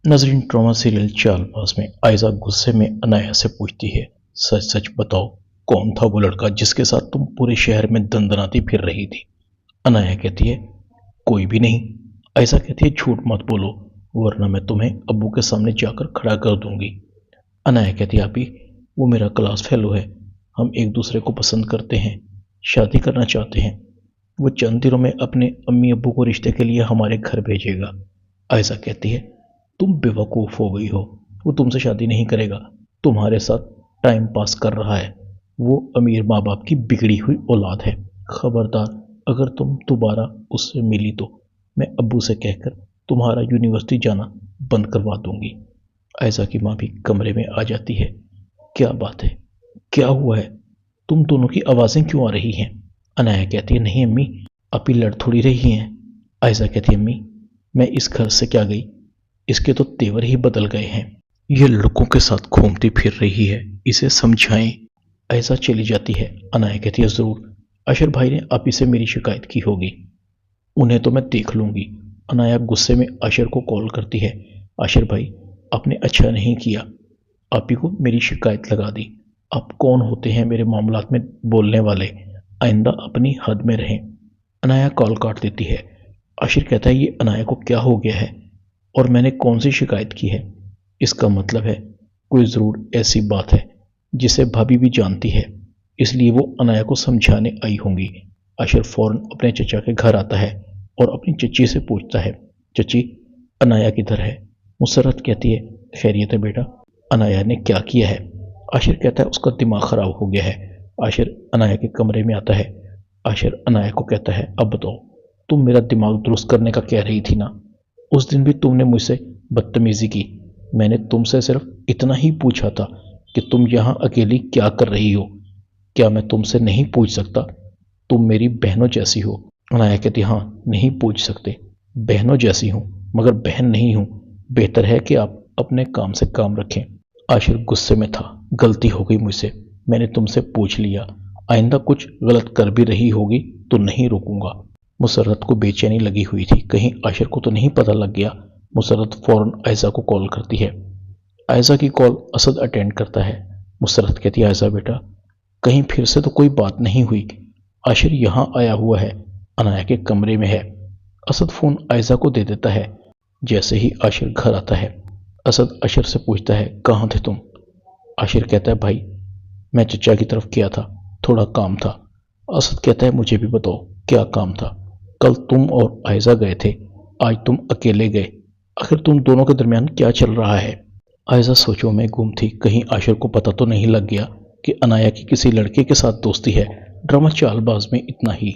नजरीन, drama serial Chaalbaaz में आयजा गुस्से में अनाया से पूछती है, सच सच बताओ, कौन था वो लड़का जिसके साथ तुम पूरे शहर में दंदनाती फिर रही थी? अनाया कहती है, कोई भी नहीं। आयजा कहती है, झूठ मत बोलो, वरना मैं तुम्हें अब्बू के सामने जाकर खड़ा कर दूंगी। अनाया कहती है, आपी, वो मेरा क्लास फेलो है। हम एक दूसरे को पसंद करते हैं, शादी करना चाहते हैं। वो चंद दिनों में अपने अम्मी अब्बू को रिश्ते के लिए हमारे घर भेजेगा। आयजा कहती है, तुम बेवकूफ़ हो गई हो। वो तुमसे शादी नहीं करेगा, तुम्हारे साथ टाइम पास कर रहा है। वो अमीर माँ बाप की बिगड़ी हुई औलाद है। खबरदार, अगर तुम दोबारा उससे मिली तो मैं अब्बू से कहकर तुम्हारा यूनिवर्सिटी जाना बंद करवा दूंगी। आयजा की माँ भी कमरे में आ जाती है। क्या बात है, क्या हुआ है? तुम दोनों की आवाज़ें क्यों आ रही हैं? अनाया कहती है, नहीं अम्मी, आप ही लड़ थोड़ी रही हैं। आयजा कहती है, अम्मी, मैं इस घर से क्या गई, इसके तो तेवर ही बदल गए हैं। ये लड़कों के साथ घूमती फिर रही है, इसे समझाएं। ऐसा चली जाती है। अनाया कहती है, जरूर अशर भाई ने आप ही से मेरी शिकायत की होगी, उन्हें तो मैं देख लूंगी। अनाया गुस्से में अशर को कॉल करती है, अशर भाई, आपने अच्छा नहीं किया, आप ही को मेरी शिकायत लगा दी। आप कौन होते हैं मेरे मामलात में बोलने वाले? आइंदा अपनी हद में रहें। अनाया कॉल काट देती है। अशर कहता है, ये अनाया को क्या हो गया है और मैंने कौन सी शिकायत की है? इसका मतलब है कोई ज़रूर ऐसी बात है जिसे भाभी भी जानती है, इसलिए वो अनाया को समझाने आई होंगी। अशर फौरन अपने चचा के घर आता है और अपनी चची से पूछता है, चची, अनाया किधर है? मुसर्रत कहती है, खैरियत है बेटा, अनाया ने क्या किया है? आशिर कहता है, उसका दिमाग खराब हो गया है। आशिर अनाया के कमरे में आता है। आशिर अनाया को कहता है, अब बताओ, तुम मेरा दिमाग दुरुस्त करने का कह रही थी ना? उस दिन भी तुमने मुझसे बदतमीजी की। मैंने तुमसे सिर्फ इतना ही पूछा था कि तुम यहाँ अकेली क्या कर रही हो। क्या मैं तुमसे नहीं पूछ सकता? तुम मेरी बहनों जैसी हो। अनाया कहती, हाँ, नहीं पूछ सकते, बहनों जैसी हूँ, मगर बहन नहीं हूँ। बेहतर है कि आप अपने काम से काम रखें। आशिर गुस्से में था, गलती हो गई मुझसे, मैंने तुमसे पूछ लिया, आइंदा कुछ गलत कर भी रही होगी तो नहीं रोकूंगा। मुसर्रत को बेचैनी लगी हुई थी, कहीं आशिर को तो नहीं पता लग गया। मुसर्रत फौरन आयजा को कॉल करती है। आयजा की कॉल असद अटेंड करता है। मुसर्रत कहती है, आयजा बेटा, कहीं फिर से तो कोई बात नहीं हुई? आशिर यहाँ आया हुआ है, अनाया के कमरे में है। असद फ़ोन आयजा को दे देता है। जैसे ही आशिर घर आता है, असद आशिर से पूछता है, कहाँ थे तुम? आशिर कहता है, भाई, मैं चचा की तरफ गया था, थोड़ा काम था। असद कहता है, मुझे भी बताओ, क्या काम था? कल तुम और आयजा गए थे, आज तुम अकेले गए, आखिर तुम दोनों के दरमियान क्या चल रहा है? आयजा सोचों में गुम थी, कहीं आशिर को पता तो नहीं लग गया कि अनाया की किसी लड़के के साथ दोस्ती है। ड्रामा चालबाज में इतना ही।